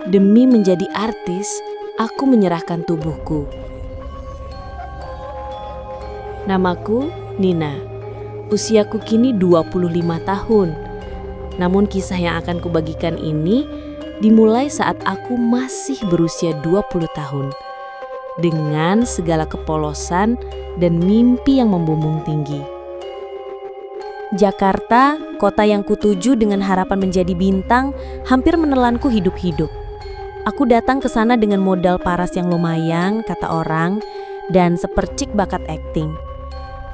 Demi menjadi artis, aku menyerahkan tubuhku. Namaku Nina. Usiaku kini 25 tahun. Namun kisah yang akan kubagikan ini dimulai saat aku masih berusia 20 tahun. Dengan segala kepolosan dan mimpi yang membumbung tinggi. Jakarta, kota yang kutuju dengan harapan menjadi bintang, hampir menelanku hidup-hidup. Aku datang ke sana dengan modal paras yang lumayan, kata orang, dan sepercik bakat akting.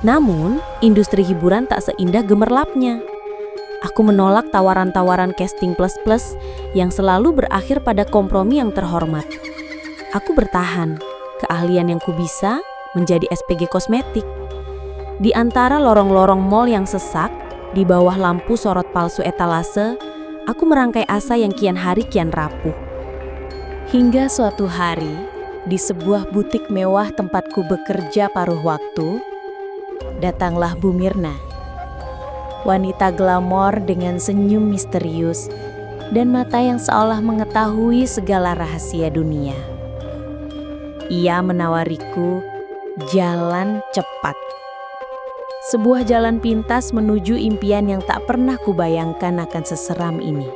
Namun, industri hiburan tak seindah gemerlapnya. Aku menolak tawaran-tawaran casting plus-plus yang selalu berakhir pada kompromi yang terhormat. Aku bertahan, keahlian yang kubisa menjadi SPG kosmetik. Di antara lorong-lorong mall yang sesak, di bawah lampu sorot palsu etalase, aku merangkai asa yang kian hari kian rapuh. Hingga suatu hari, di sebuah butik mewah tempatku bekerja paruh waktu, datanglah Bu Mirna. Wanita glamor dengan senyum misterius dan mata yang seolah mengetahui segala rahasia dunia. Ia menawariku jalan cepat. Sebuah jalan pintas menuju impian yang tak pernah kubayangkan akan seseram ini.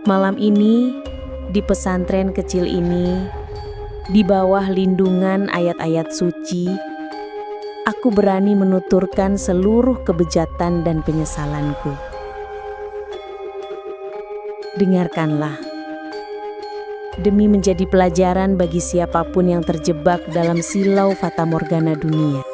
Malam ini, di pesantren kecil ini, di bawah lindungan ayat-ayat suci, aku berani menuturkan seluruh kebejatan dan penyesalanku. Dengarkanlah. Demi menjadi pelajaran bagi siapapun yang terjebak dalam silau fatamorgana dunia.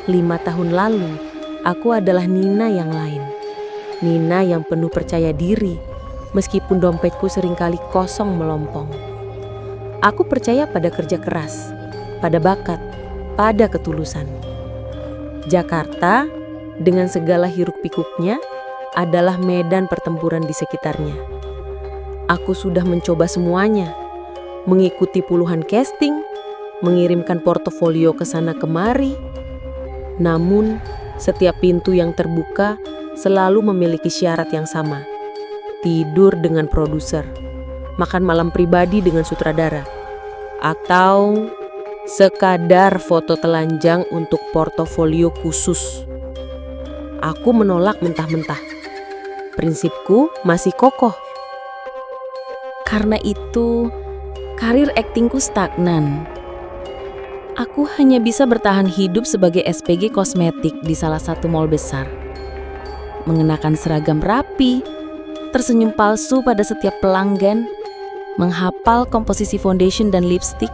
Lima tahun lalu, aku adalah Nina yang lain. Nina yang penuh percaya diri, meskipun dompetku seringkali kosong melompong. Aku percaya pada kerja keras, pada bakat, pada ketulusan. Jakarta, dengan segala hiruk-pikuknya, adalah medan pertempuran di sekitarnya. Aku sudah mencoba semuanya, mengikuti puluhan casting, mengirimkan portofolio ke sana kemari. Namun, setiap pintu yang terbuka selalu memiliki syarat yang sama. Tidur dengan produser, makan malam pribadi dengan sutradara, atau sekadar foto telanjang untuk portofolio khusus. Aku menolak mentah-mentah. Prinsipku masih kokoh. Karena itu, karir aktingku stagnan. Aku hanya bisa bertahan hidup sebagai SPG kosmetik di salah satu mall besar. Mengenakan seragam rapi, tersenyum palsu pada setiap pelanggan, menghafal komposisi foundation dan lipstick.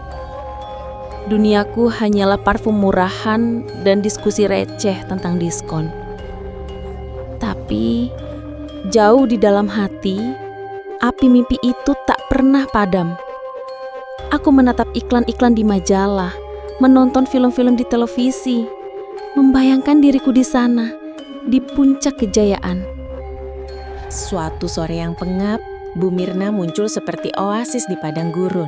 Duniaku hanyalah parfum murahan dan diskusi receh tentang diskon. Tapi, jauh di dalam hati, api mimpi itu tak pernah padam. Aku menatap iklan-iklan di majalah, menonton film-film di televisi, membayangkan diriku di sana, di puncak kejayaan. Suatu sore yang pengap, Bu Mirna muncul seperti oasis di padang gurun.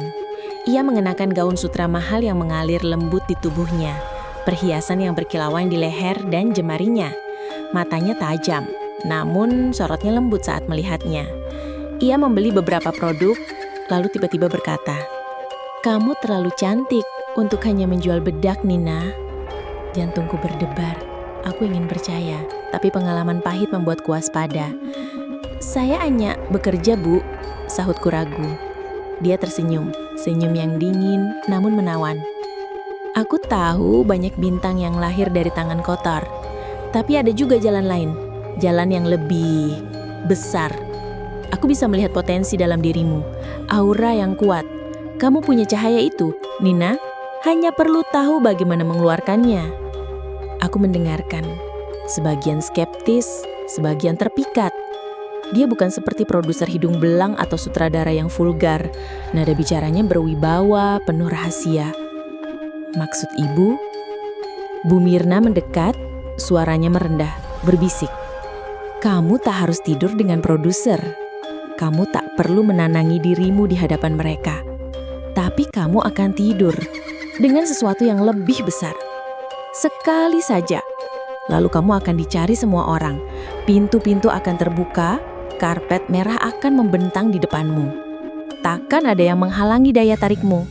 Ia mengenakan gaun sutra mahal yang mengalir lembut di tubuhnya, perhiasan yang berkilauan di leher dan jemarinya. Matanya tajam, namun sorotnya lembut saat melihatnya. Ia membeli beberapa produk, lalu tiba-tiba berkata, "Kamu terlalu cantik untuk hanya menjual bedak, Nina." Jantungku berdebar. Aku ingin percaya, tapi pengalaman pahit membuatku waspada. "Saya hanya bekerja, Bu," sahutku ragu. Dia tersenyum, senyum yang dingin namun menawan. "Aku tahu banyak bintang yang lahir dari tangan kotor, tapi ada juga jalan lain, jalan yang lebih besar. Aku bisa melihat potensi dalam dirimu, aura yang kuat. Kamu punya cahaya itu, Nina. Hanya perlu tahu bagaimana mengeluarkannya." Aku mendengarkan, sebagian skeptis, sebagian terpikat. Dia bukan seperti produser hidung belang atau sutradara yang vulgar. Nada bicaranya berwibawa, penuh rahasia. "Maksud ibu?" Bu Mirna mendekat, suaranya merendah, berbisik. "Kamu tak harus tidur dengan produser. Kamu tak perlu menanangi dirimu di hadapan mereka. Tapi kamu akan tidur dengan sesuatu yang lebih besar. Sekali saja. Lalu kamu akan dicari semua orang. Pintu-pintu akan terbuka, karpet merah akan membentang di depanmu. Takkan ada yang menghalangi daya tarikmu.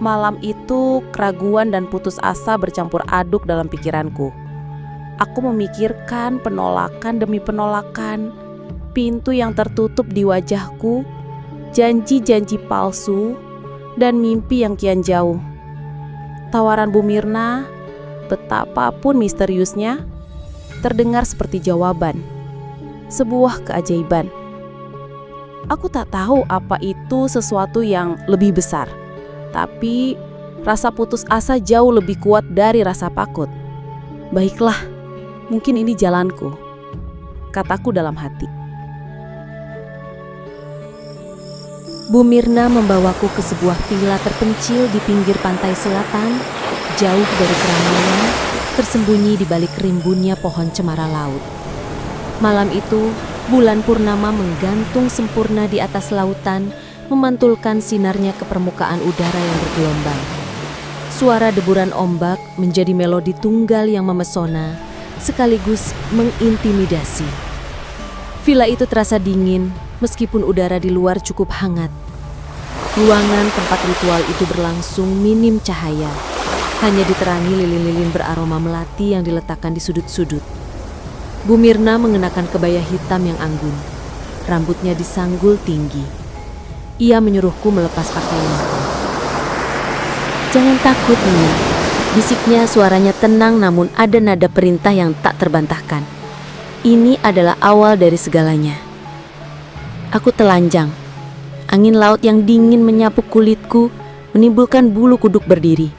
Malam itu, keraguan dan putus asa bercampur aduk dalam pikiranku. Aku memikirkan penolakan demi penolakan, pintu yang tertutup di wajahku, janji-janji palsu, dan mimpi yang kian jauh. Tawaran Bu Mirna, betapapun misteriusnya, terdengar seperti jawaban, sebuah keajaiban. Aku tak tahu apa itu sesuatu yang lebih besar, tapi rasa putus asa jauh lebih kuat dari rasa takut. Baiklah, mungkin ini jalanku, kataku dalam hati. Bu Mirna membawaku ke sebuah villa terpencil di pinggir pantai selatan, jauh dari keramaian, tersembunyi di balik rimbunnya pohon cemara laut. Malam itu, bulan purnama menggantung sempurna di atas lautan, memantulkan sinarnya ke permukaan udara yang bergelombang. Suara deburan ombak menjadi melodi tunggal yang memesona, sekaligus mengintimidasi. Villa itu terasa dingin, meskipun udara di luar cukup hangat. Ruangan tempat ritual itu berlangsung minim cahaya, hanya diterangi lilin-lilin beraroma melati yang diletakkan di sudut-sudut. Bu Mirna mengenakan kebaya hitam yang anggun, rambutnya disanggul tinggi. Ia menyuruhku melepas pakaianku. "Jangan takut, Nina," bisiknya, suaranya tenang namun ada nada perintah yang tak terbantahkan. "Ini adalah awal dari segalanya." Aku telanjang. Angin laut yang dingin menyapu kulitku, menimbulkan bulu kuduk berdiri.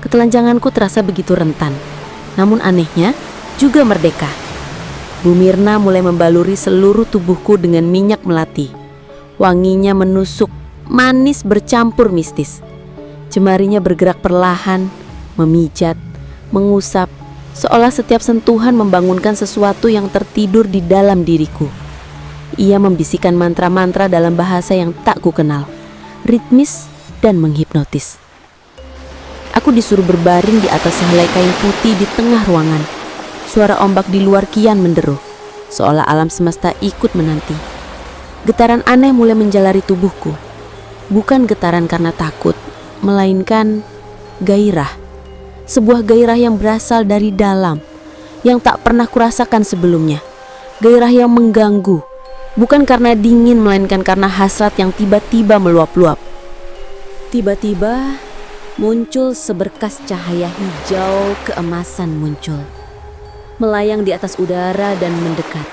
Ketelanjanganku terasa begitu rentan, namun anehnya juga merdeka. Bu Mirna mulai membaluri seluruh tubuhku dengan minyak melati. Wanginya menusuk, manis bercampur mistis. Jemarinya bergerak perlahan, memijat, mengusap, seolah setiap sentuhan membangunkan sesuatu yang tertidur di dalam diriku. Ia membisikkan mantra-mantra dalam bahasa yang tak kukenal, ritmis dan menghipnotis. Aku disuruh berbaring di atas sehelai kain putih di tengah ruangan. Suara ombak di luar kian menderu, seolah alam semesta ikut menanti. Getaran aneh mulai menjalari tubuhku. Bukan getaran karena takut, melainkan gairah. Sebuah gairah yang berasal dari dalam, yang tak pernah kurasakan sebelumnya. Gairah yang mengganggu, bukan karena dingin melainkan karena hasrat yang tiba-tiba meluap-luap. Tiba-tiba muncul seberkas cahaya hijau keemasan muncul, melayang di atas udara dan mendekat.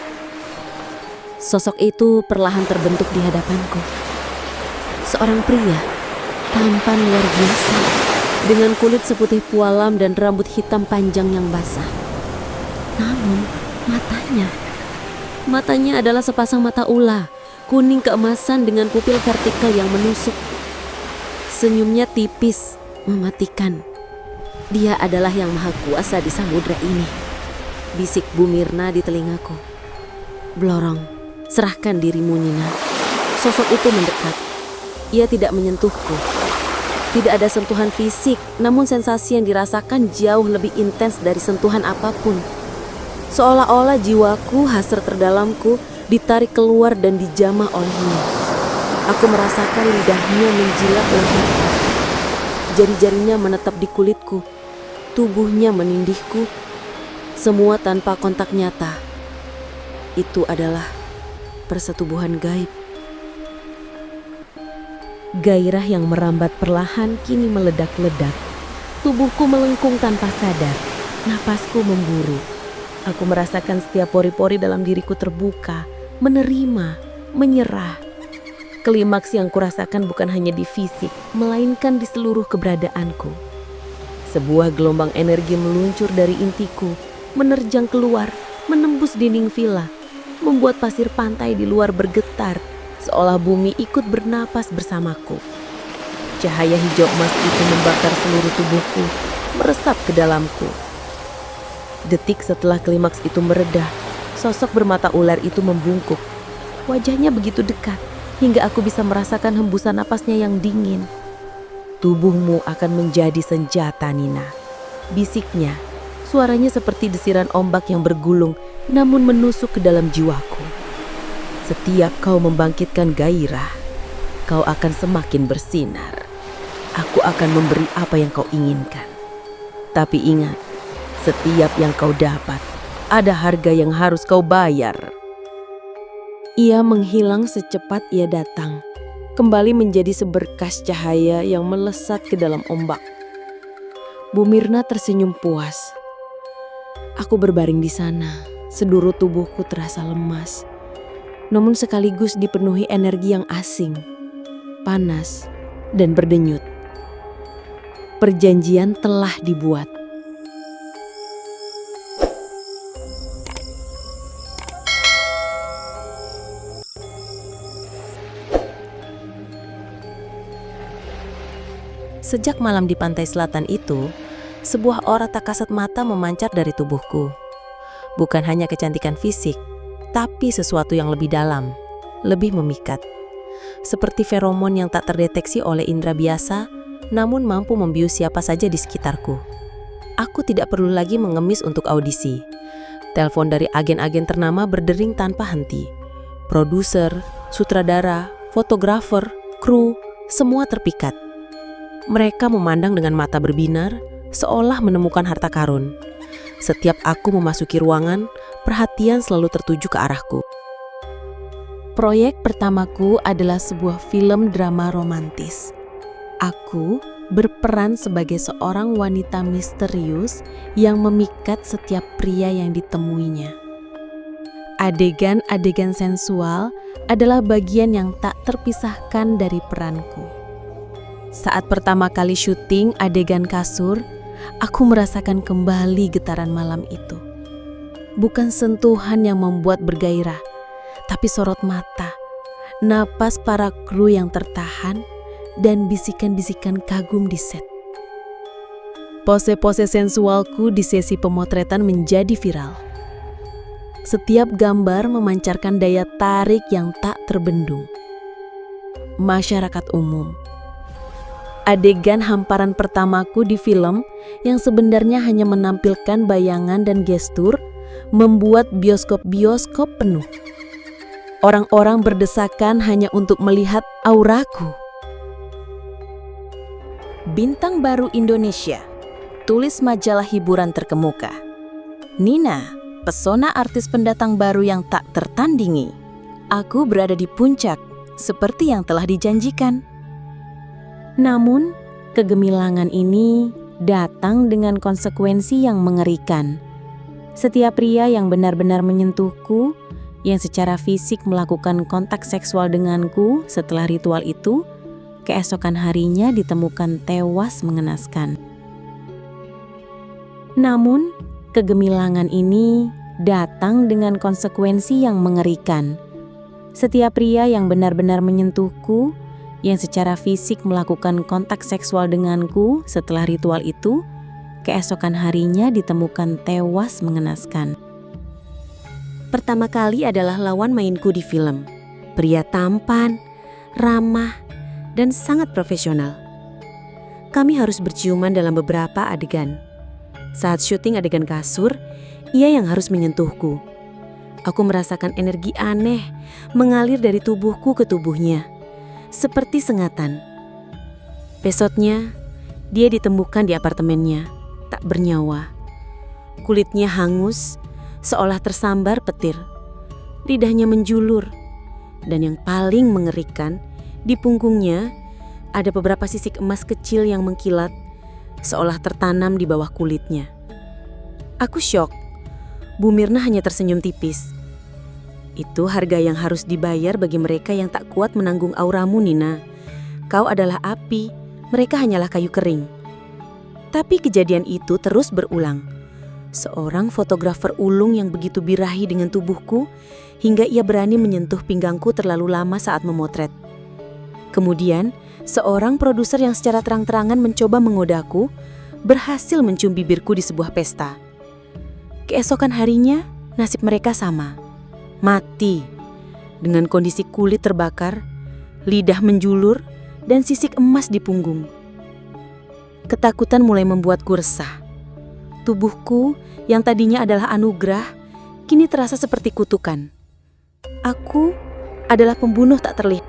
Sosok itu perlahan terbentuk di hadapanku. Seorang pria, tampan luar biasa, dengan kulit seputih pualam dan rambut hitam panjang yang basah. Namun matanya adalah sepasang mata ular, kuning keemasan dengan pupil vertikal yang menusuk. Senyumnya tipis, mematikan. "Dia adalah yang maha kuasa di samudra ini," bisik Bu Mirna di telingaku. "Blorong, serahkan dirimu, Nina." Sosok itu mendekat. Ia tidak menyentuhku. Tidak ada sentuhan fisik, namun sensasi yang dirasakan jauh lebih intens dari sentuhan apapun. Seolah-olah jiwaku, hasrat terdalamku, ditarik keluar dan dijamah olehnya. Aku merasakan lidahnya menjilat leherku. Jari-jarinya menetap di kulitku, tubuhnya menindihku, semua tanpa kontak nyata. Itu adalah persetubuhan gaib. Gairah yang merambat perlahan kini meledak-ledak. Tubuhku melengkung tanpa sadar, napasku memburu. Aku merasakan setiap pori-pori dalam diriku terbuka, menerima, menyerah. Klimaks yang kurasakan bukan hanya di fisik, melainkan di seluruh keberadaanku. Sebuah gelombang energi meluncur dari intiku, menerjang keluar, menembus dinding villa, membuat pasir pantai di luar bergetar, seolah bumi ikut bernapas bersamaku. Cahaya hijau emas itu membakar seluruh tubuhku, meresap ke dalamku. Detik setelah klimaks itu meredah, sosok bermata ular itu membungkuk. Wajahnya begitu dekat, hingga aku bisa merasakan hembusan napasnya yang dingin. Tubuhmu akan menjadi senjata, Nina. Bisiknya, suaranya seperti desiran ombak yang bergulung namun menusuk ke dalam jiwaku. Setiap kau membangkitkan gairah, kau akan semakin bersinar. Aku akan memberi apa yang kau inginkan. Tapi ingat, setiap yang kau dapat, ada harga yang harus kau bayar. Ia menghilang secepat ia datang, kembali menjadi seberkas cahaya yang melesat ke dalam ombak. Bu Mirna tersenyum puas. Aku berbaring di sana, seluruh tubuhku terasa lemas, namun sekaligus dipenuhi energi yang asing, panas, dan berdenyut. Perjanjian telah dibuat. Sejak malam di pantai selatan itu, sebuah aura tak kasat mata memancar dari tubuhku. Bukan hanya kecantikan fisik, tapi sesuatu yang lebih dalam, lebih memikat. Seperti feromon yang tak terdeteksi oleh indera biasa, namun mampu membius siapa saja di sekitarku. Aku tidak perlu lagi mengemis untuk audisi. Telepon dari agen-agen ternama berdering tanpa henti. Produser, sutradara, fotografer, kru, semua terpikat. Mereka memandang dengan mata berbinar, seolah menemukan harta karun. Setiap aku memasuki ruangan, perhatian selalu tertuju ke arahku. Proyek pertamaku adalah sebuah film drama romantis. Aku berperan sebagai seorang wanita misterius yang memikat setiap pria yang ditemuinya. Adegan-adegan sensual adalah bagian yang tak terpisahkan dari peranku. Saat pertama kali syuting adegan kasur, aku merasakan kembali getaran malam itu. Bukan sentuhan yang membuat bergairah, tapi sorot mata, napas para kru yang tertahan, dan bisikan-bisikan kagum di set. Pose-pose sensualku di sesi pemotretan menjadi viral. Setiap gambar memancarkan daya tarik yang tak terbendung. Masyarakat umum. Adegan hamparan pertamaku di film yang sebenarnya hanya menampilkan bayangan dan gestur membuat bioskop-bioskop penuh. Orang-orang berdesakan hanya untuk melihat auraku. Bintang baru Indonesia, tulis majalah hiburan terkemuka. Nina, pesona artis pendatang baru yang tak tertandingi. Aku berada di puncak, seperti yang telah dijanjikan. Namun, kegemilangan ini datang dengan konsekuensi yang mengerikan. Setiap pria yang benar-benar menyentuhku, yang secara fisik melakukan kontak seksual denganku setelah ritual itu, keesokan harinya ditemukan tewas mengenaskan. Namun, kegemilangan ini datang dengan konsekuensi yang mengerikan. Setiap pria yang benar-benar menyentuhku, yang secara fisik melakukan kontak seksual denganku setelah ritual itu, keesokan harinya ditemukan tewas mengenaskan. Pertama kali adalah lawan mainku di film. Pria tampan, ramah, dan sangat profesional. Kami harus berciuman dalam beberapa adegan. Saat syuting adegan kasur, ia yang harus menyentuhku. Aku merasakan energi aneh mengalir dari tubuhku ke tubuhnya, seperti sengatan. Besoknya, dia ditemukan di apartemennya, tak bernyawa. Kulitnya hangus, seolah tersambar petir. Lidahnya menjulur, dan yang paling mengerikan, di punggungnya ada beberapa sisik emas kecil yang mengkilat, seolah tertanam di bawah kulitnya. Aku syok. Bu Mirna hanya tersenyum tipis. Itu harga yang harus dibayar bagi mereka yang tak kuat menanggung auramu, Nina. Kau adalah api, mereka hanyalah kayu kering. Tapi kejadian itu terus berulang. Seorang fotografer ulung yang begitu birahi dengan tubuhku, hingga ia berani menyentuh pinggangku terlalu lama saat memotret. Kemudian, seorang produser yang secara terang-terangan mencoba menggodaku, berhasil mencium bibirku di sebuah pesta. Keesokan harinya, nasib mereka sama. Mati. dengan kondisi kulit terbakar, lidah menjulur, dan sisik emas di punggung. Ketakutan mulai membuatku resah. Tubuhku yang tadinya adalah anugerah, kini terasa seperti kutukan. Aku adalah pembunuh tak terlihat.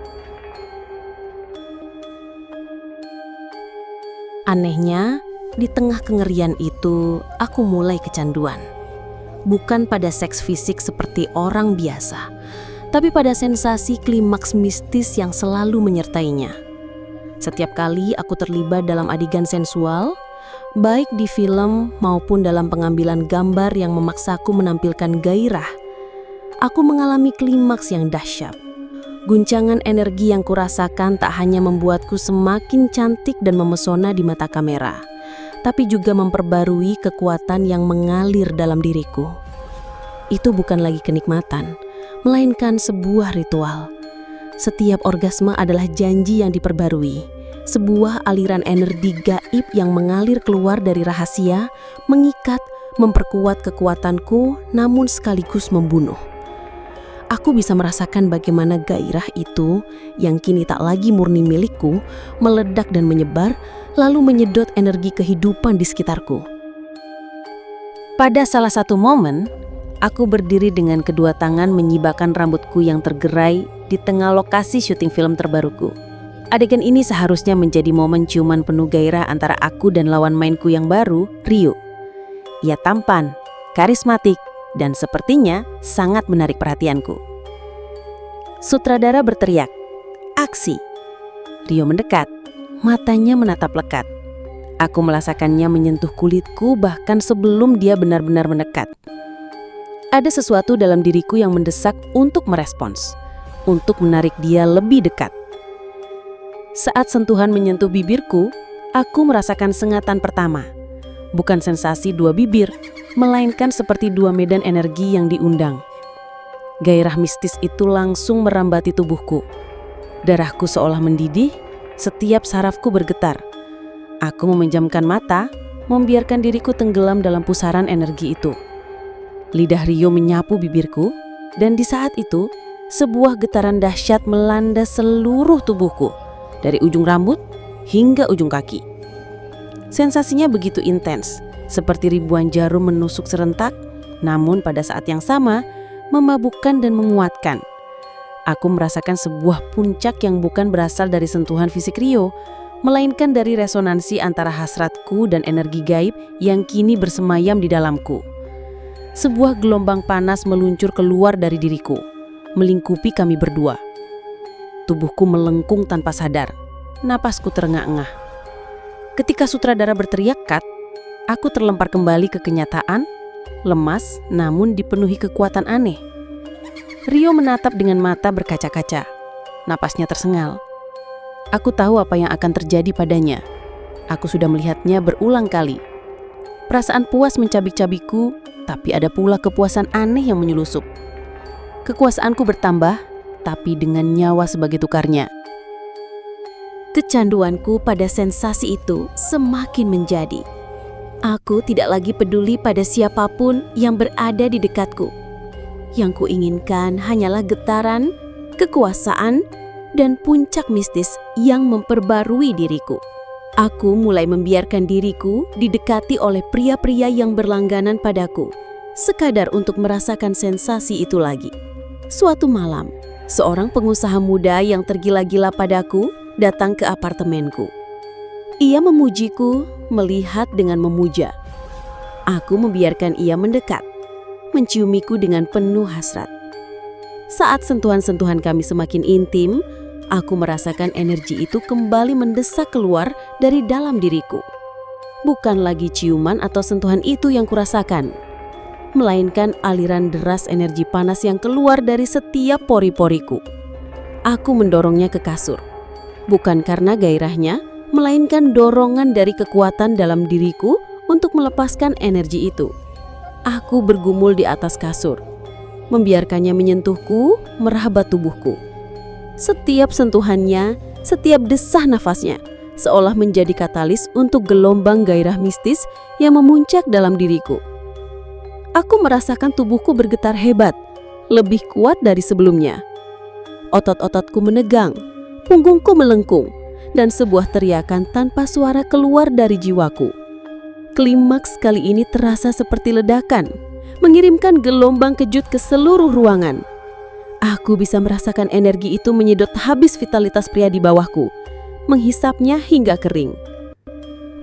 Anehnya, di tengah kengerian itu, aku mulai kecanduan. Bukan pada seks fisik seperti orang biasa, tapi pada sensasi klimaks mistis yang selalu menyertainya. Setiap kali aku terlibat dalam adegan sensual, baik di film maupun dalam pengambilan gambar yang memaksaku menampilkan gairah, aku mengalami klimaks yang dahsyat. Guncangan energi yang kurasakan tak hanya membuatku semakin cantik dan memesona di mata kamera, tapi juga memperbarui kekuatan yang mengalir dalam diriku. Itu bukan lagi kenikmatan, melainkan sebuah ritual. Setiap orgasme adalah janji yang diperbarui, sebuah aliran energi gaib yang mengalir keluar dari rahasia, mengikat, memperkuat kekuatanku, namun sekaligus membunuh. Aku bisa merasakan bagaimana gairah itu, yang kini tak lagi murni milikku, meledak dan menyebar, lalu menyedot energi kehidupan di sekitarku. Pada salah satu momen, aku berdiri dengan kedua tangan menyibakkan rambutku yang tergerai di tengah lokasi syuting film terbaruku. Adegan ini seharusnya menjadi momen ciuman penuh gairah antara aku dan lawan mainku yang baru, Rio. Ia tampan, karismatik, dan sepertinya sangat menarik perhatianku. Sutradara berteriak, "Aksi!" Rio mendekat, matanya menatap lekat. Aku merasakannya menyentuh kulitku bahkan sebelum dia benar-benar mendekat. Ada sesuatu dalam diriku yang mendesak untuk merespons, untuk menarik dia lebih dekat. Saat sentuhan menyentuh bibirku, aku merasakan sengatan pertama. Bukan sensasi dua bibir, melainkan seperti dua medan energi yang diundang. Gairah mistis itu langsung merambati tubuhku. Darahku seolah mendidih, setiap sarafku bergetar. Aku memejamkan mata, membiarkan diriku tenggelam dalam pusaran energi itu. Lidah Rio menyapu bibirku, dan di saat itu, sebuah getaran dahsyat melanda seluruh tubuhku, dari ujung rambut hingga ujung kaki. Sensasinya begitu intens, seperti ribuan jarum menusuk serentak, namun pada saat yang sama, memabukkan dan menguatkan. Aku merasakan sebuah puncak yang bukan berasal dari sentuhan fisik Rio, melainkan dari resonansi antara hasratku dan energi gaib yang kini bersemayam di dalamku. Sebuah gelombang panas meluncur keluar dari diriku, melingkupi kami berdua. Tubuhku melengkung tanpa sadar, napasku terengah-engah. Ketika sutradara berteriak cut, aku terlempar kembali ke kenyataan, lemas namun dipenuhi kekuatan aneh. Rio menatap dengan mata berkaca-kaca, napasnya tersengal. Aku tahu apa yang akan terjadi padanya. Aku sudah melihatnya berulang kali. Perasaan puas mencabik-cabikku, tapi ada pula kepuasan aneh yang menyelusup. Kekuasaanku bertambah, tapi dengan nyawa sebagai tukarnya. Kecanduanku pada sensasi itu semakin menjadi. Aku tidak lagi peduli pada siapapun yang berada di dekatku. Yang kuinginkan hanyalah getaran, kekuasaan, dan puncak mistis yang memperbarui diriku. Aku mulai membiarkan diriku didekati oleh pria-pria yang berlangganan padaku, sekadar untuk merasakan sensasi itu lagi. Suatu malam, seorang pengusaha muda yang tergila-gila padaku datang ke apartemenku. Ia memujiku, melihat dengan memuja. Aku membiarkan ia mendekat, menciumiku dengan penuh hasrat. Saat sentuhan-sentuhan kami semakin intim, aku merasakan energi itu kembali mendesak keluar dari dalam diriku. Bukan lagi ciuman atau sentuhan itu yang kurasakan, melainkan aliran deras energi panas yang keluar dari setiap pori-poriku. Aku mendorongnya ke kasur, bukan karena gairahnya, melainkan dorongan dari kekuatan dalam diriku untuk melepaskan energi itu. Aku bergumul di atas kasur, membiarkannya menyentuhku, meraba tubuhku. Setiap sentuhannya, setiap desah nafasnya, seolah menjadi katalis untuk gelombang gairah mistis yang memuncak dalam diriku. Aku merasakan tubuhku bergetar hebat, lebih kuat dari sebelumnya. Otot-ototku menegang, punggungku melengkung, dan sebuah teriakan tanpa suara keluar dari jiwaku. Klimaks kali ini terasa seperti ledakan, mengirimkan gelombang kejut ke seluruh ruangan. Aku bisa merasakan energi itu menyedot habis vitalitas pria di bawahku, menghisapnya hingga kering.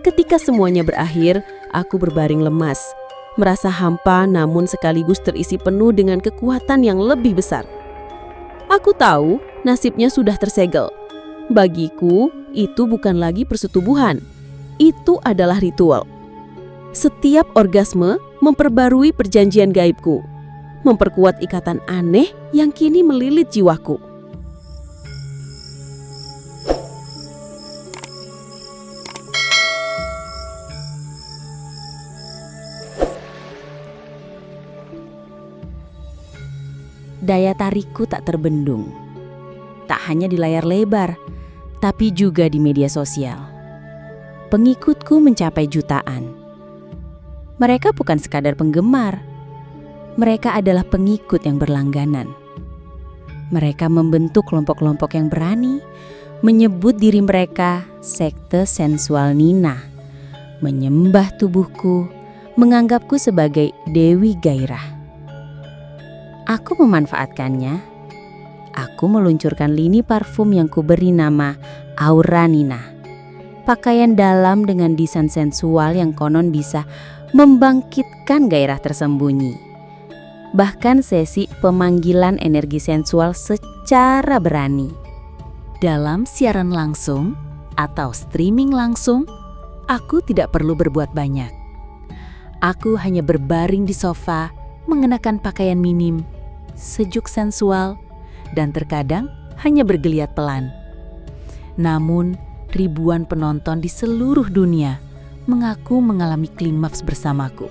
Ketika semuanya berakhir, aku berbaring lemas, merasa hampa namun sekaligus terisi penuh dengan kekuatan yang lebih besar. Aku tahu nasibnya sudah tersegel. Bagiku, itu bukan lagi persetubuhan. Itu adalah ritual. Setiap orgasme memperbarui perjanjian gaibku, memperkuat ikatan aneh yang kini melilit jiwaku. Daya tarikku tak terbendung. Tak hanya di layar lebar, tapi juga di media sosial. Pengikutku mencapai jutaan. Mereka bukan sekadar penggemar. Mereka adalah pengikut yang berlangganan. Mereka membentuk kelompok-kelompok yang berani, menyebut diri mereka sekte sensual Nina, menyembah tubuhku, menganggapku sebagai Dewi Gairah. Aku memanfaatkannya. Aku meluncurkan lini parfum yang kuberi nama Aura Nina. Pakaian dalam dengan desain sensual yang konon bisa membangkitkan gairah tersembunyi. Bahkan sesi pemanggilan energi sensual secara berani. Dalam siaran langsung atau streaming langsung, aku tidak perlu berbuat banyak. Aku hanya berbaring di sofa, mengenakan pakaian minim, sejuk sensual, dan terkadang hanya bergeliat pelan. Namun, ribuan penonton di seluruh dunia mengaku mengalami klimaks bersamaku.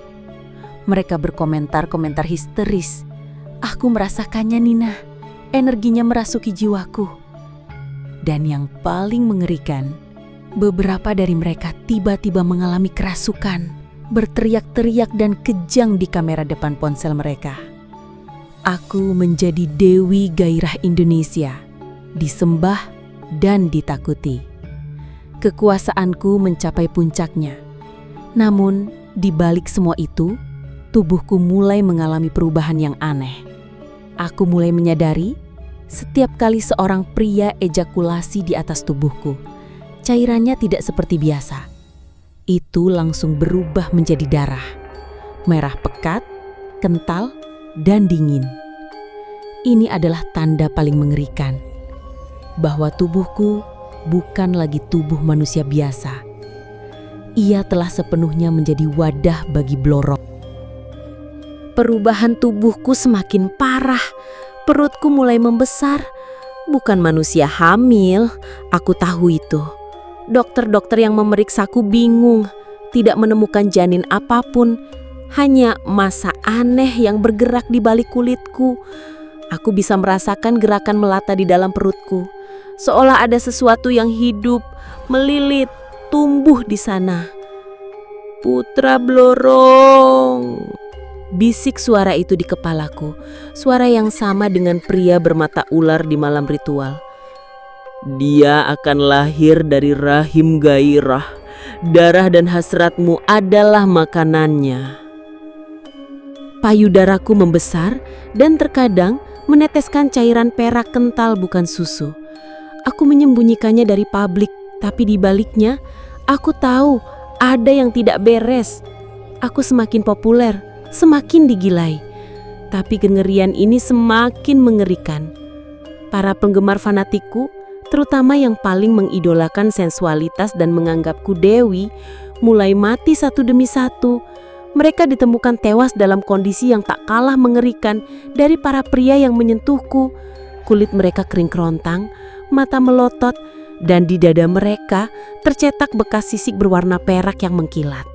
Mereka berkomentar-komentar histeris. Aku merasakannya, Nina. Energinya merasuki jiwaku. Dan yang paling mengerikan, beberapa dari mereka tiba-tiba mengalami kerasukan, berteriak-teriak dan kejang di kamera depan ponsel mereka. Aku menjadi Dewi Gairah Indonesia, disembah dan ditakuti. Kekuasaanku mencapai puncaknya. Namun, di balik semua itu, tubuhku mulai mengalami perubahan yang aneh. Aku mulai menyadari, setiap kali seorang pria ejakulasi di atas tubuhku, cairannya tidak seperti biasa. Itu langsung berubah menjadi darah. Merah pekat, kental, dan dingin. Ini adalah tanda paling mengerikan, bahwa tubuhku bukan lagi tubuh manusia biasa. Ia telah sepenuhnya menjadi wadah bagi blorok. Perubahan tubuhku semakin parah. Perutku mulai membesar. Bukan manusia hamil, aku tahu itu. Dokter-dokter yang memeriksaku bingung, tidak menemukan janin apapun. Hanya massa aneh yang bergerak di balik kulitku. Aku bisa merasakan gerakan melata di dalam perutku. Seolah ada sesuatu yang hidup, melilit, tumbuh di sana. Putra Blorong, bisik suara itu di kepalaku. Suara yang sama dengan pria bermata ular di malam ritual. Dia akan lahir dari rahim gairah. Darah dan hasratmu adalah makanannya. Payudaraku membesar dan terkadang meneteskan cairan perak kental bukan susu. Aku menyembunyikannya dari publik, tapi di baliknya aku tahu ada yang tidak beres. Aku semakin populer, semakin digilai. Tapi kengerian ini semakin mengerikan. Para penggemar fanatikku, terutama yang paling mengidolakan sensualitas dan menganggapku dewi, mulai mati satu demi satu. Mereka ditemukan tewas dalam kondisi yang tak kalah mengerikan dari para pria yang menyentuhku. Kulit mereka kering kerontang, mata melotot, dan di dada mereka tercetak bekas sisik berwarna perak yang mengkilat.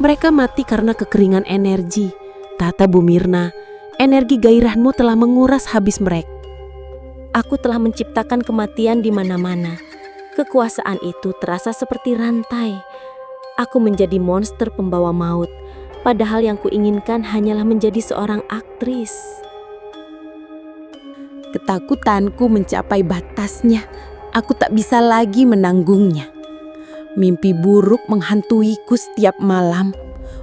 Mereka mati karena kekeringan energi. Tata Bumirna, energi gairahmu telah menguras habis mereka. Aku telah menciptakan kematian di mana-mana. Kekuasaan itu terasa seperti rantai. Aku menjadi monster pembawa maut, padahal yang kuinginkan hanyalah menjadi seorang aktris. Ketakutanku mencapai batasnya. Aku tak bisa lagi menanggungnya. Mimpi buruk menghantuiku setiap malam.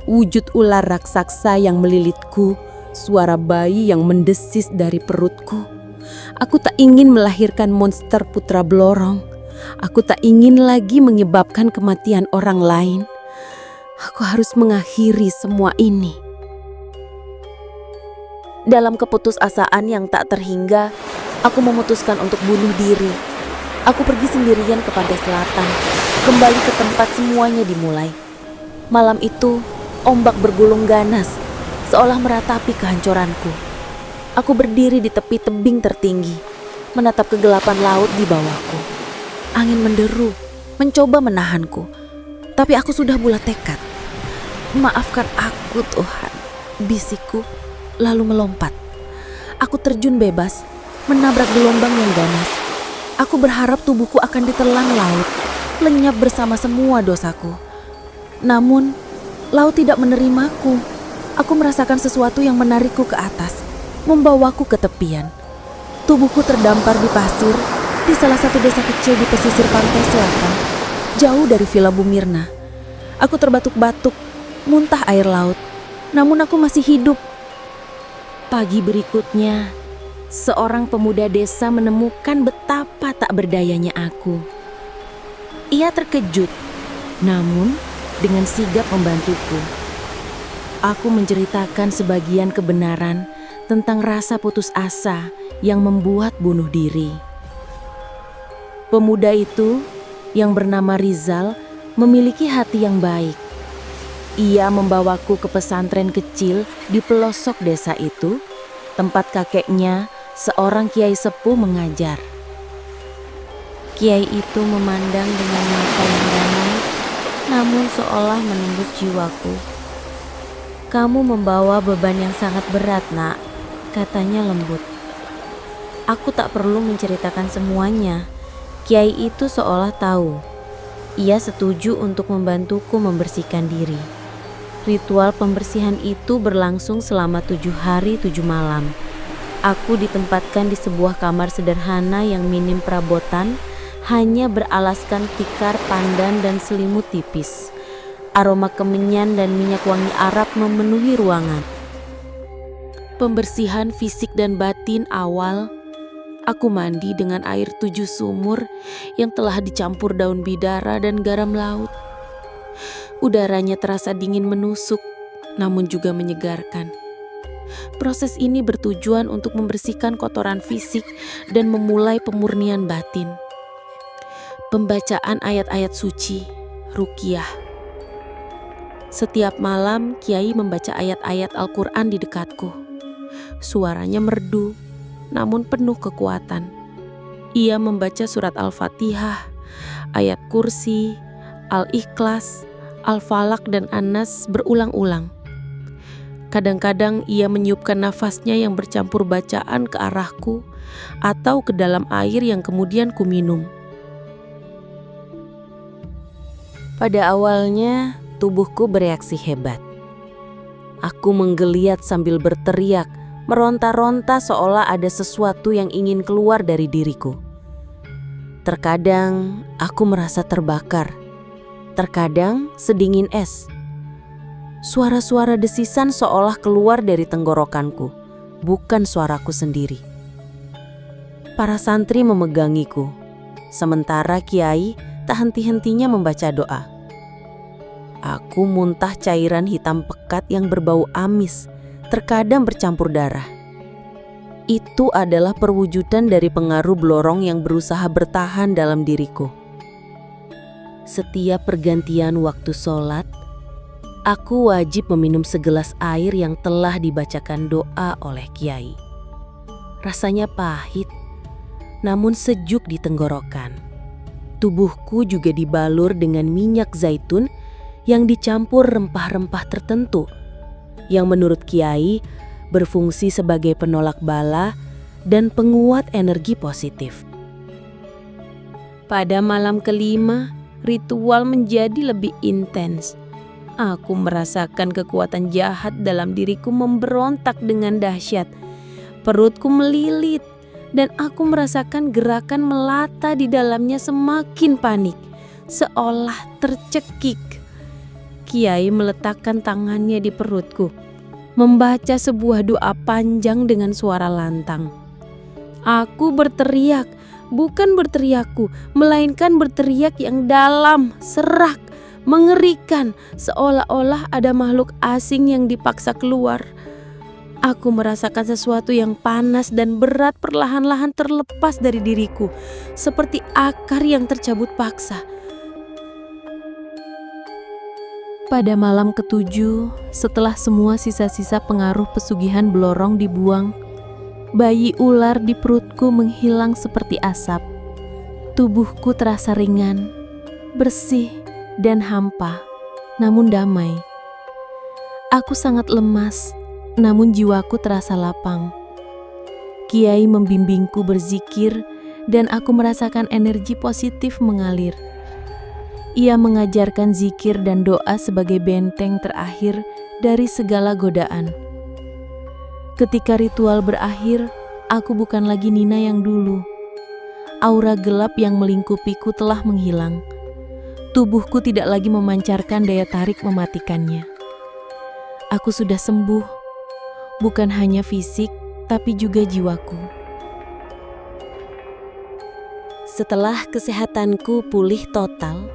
Wujud ular raksasa yang melilitku, suara bayi yang mendesis dari perutku. Aku tak ingin melahirkan monster putra Blorong. Aku tak ingin lagi menyebabkan kematian orang lain. Aku harus mengakhiri semua ini. Dalam keputusasaan yang tak terhingga, aku memutuskan untuk bunuh diri. Aku pergi sendirian ke pantai selatan, kembali ke tempat semuanya dimulai. Malam itu, ombak bergulung ganas, seolah meratapi kehancuranku. Aku berdiri di tepi tebing tertinggi, menatap kegelapan laut di bawahku. Angin menderu, mencoba menahanku, tapi aku sudah bulat tekad. Maafkan aku, Tuhan, bisikku, lalu melompat. Aku terjun bebas, menabrak gelombang yang ganas. Aku berharap tubuhku akan ditelan laut, lenyap bersama semua dosaku. Namun, laut tidak menerimaku. Aku merasakan sesuatu yang menarikku ke atas, membawaku ke tepian. Tubuhku terdampar di pasir, di salah satu desa kecil di pesisir pantai selatan, jauh dari Villa Bumirna. Aku terbatuk-batuk, muntah air laut, namun aku masih hidup. Pagi berikutnya, seorang pemuda desa menemukan betapa tak berdayanya aku. Ia terkejut, namun dengan sigap membantuku. Aku menceritakan sebagian kebenaran tentang rasa putus asa yang membuat bunuh diri. Pemuda itu, yang bernama Rizal, memiliki hati yang baik. Ia membawaku ke pesantren kecil di pelosok desa itu, tempat kakeknya, seorang kiai sepuh, mengajar. Kiai itu memandang dengan mata yang damai, namun seolah menembus jiwaku. "Kamu membawa beban yang sangat berat, Nak," katanya lembut. Aku tak perlu menceritakan semuanya. Kiai itu seolah tahu. Ia setuju untuk membantuku membersihkan diri. Ritual pembersihan itu berlangsung selama 7 hari 7 malam. Aku ditempatkan di sebuah kamar sederhana yang minim perabotan, hanya beralaskan tikar pandan dan selimut tipis. Aroma kemenyan dan minyak wangi Arab memenuhi ruangan. Pembersihan fisik dan batin awal, aku mandi dengan air 7 sumur yang telah dicampur daun bidara dan garam laut. Udaranya terasa dingin menusuk, namun juga menyegarkan. Proses ini bertujuan untuk membersihkan kotoran fisik dan memulai pemurnian batin. Pembacaan ayat-ayat suci, ruqyah. Setiap malam, Kiai membaca ayat-ayat Al-Quran di dekatku. Suaranya merdu, namun penuh kekuatan. Ia membaca surat Al-Fatihah, ayat kursi, Al-Ikhlas, Al-Falaq dan An-Nas berulang-ulang. Kadang-kadang ia meniupkan nafasnya yang bercampur bacaan ke arahku atau ke dalam air yang kemudian kuminum. Pada awalnya, tubuhku bereaksi hebat. Aku menggeliat sambil berteriak, meronta-ronta seolah ada sesuatu yang ingin keluar dari diriku. Terkadang aku merasa terbakar, terkadang sedingin es. Suara-suara desisan seolah keluar dari tenggorokanku, bukan suaraku sendiri. Para santri memegangiku, sementara Kiai tak henti-hentinya membaca doa. Aku muntah cairan hitam pekat yang berbau amis, terkadang bercampur darah. Itu adalah perwujudan dari pengaruh Blorong yang berusaha bertahan dalam diriku. Setiap pergantian waktu sholat, aku wajib meminum segelas air yang telah dibacakan doa oleh Kiai. Rasanya pahit, namun sejuk di tenggorokan. Tubuhku juga dibalur dengan minyak zaitun yang dicampur rempah-rempah tertentu, yang menurut Kiai berfungsi sebagai penolak bala dan penguat energi positif. Pada malam kelima, ritual menjadi lebih intens. Aku merasakan kekuatan jahat dalam diriku memberontak dengan dahsyat. Perutku melilit, dan aku merasakan gerakan melata di dalamnya semakin panik, seolah tercekik. Kiai meletakkan tangannya di perutku, membaca sebuah doa panjang dengan suara lantang. Aku berteriak, bukan berteriakku, melainkan berteriak yang dalam, serak, mengerikan, seolah-olah ada makhluk asing yang dipaksa keluar. Aku merasakan sesuatu yang panas dan berat perlahan-lahan terlepas dari diriku, seperti akar yang tercabut paksa. Pada malam ketujuh, setelah semua sisa-sisa pengaruh pesugihan Blorong dibuang, bayi ular di perutku menghilang seperti asap. Tubuhku terasa ringan, bersih, dan hampa, namun damai. Aku sangat lemas, namun jiwaku terasa lapang. Kiai membimbingku berzikir, dan aku merasakan energi positif mengalir. Ia mengajarkan zikir dan doa sebagai benteng terakhir dari segala godaan. Ketika ritual berakhir, aku bukan lagi Nina yang dulu. Aura gelap yang melingkupiku telah menghilang. Tubuhku tidak lagi memancarkan daya tarik mematikannya. Aku sudah sembuh, bukan hanya fisik, tapi juga jiwaku. Setelah kesehatanku pulih total,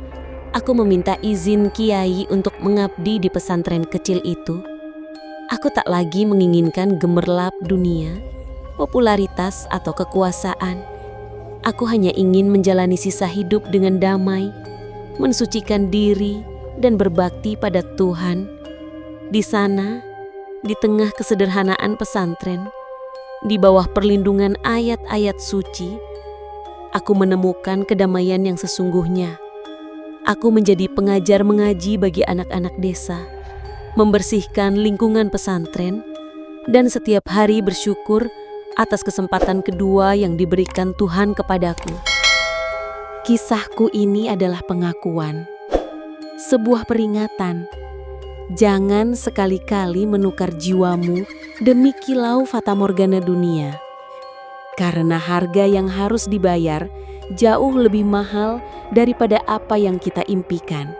aku meminta izin Kiai untuk mengabdi di pesantren kecil itu. Aku tak lagi menginginkan gemerlap dunia, popularitas atau kekuasaan. Aku hanya ingin menjalani sisa hidup dengan damai, mensucikan diri dan berbakti pada Tuhan. Di sana, di tengah kesederhanaan pesantren, di bawah perlindungan ayat-ayat suci, aku menemukan kedamaian yang sesungguhnya. Aku menjadi pengajar mengaji bagi anak-anak desa, membersihkan lingkungan pesantren, dan setiap hari bersyukur atas kesempatan kedua yang diberikan Tuhan kepadaku. Kisahku ini adalah pengakuan, sebuah peringatan. Jangan sekali-kali menukar jiwamu demi kilau fatamorgana dunia. Karena harga yang harus dibayar jauh lebih mahal daripada apa yang kita impikan.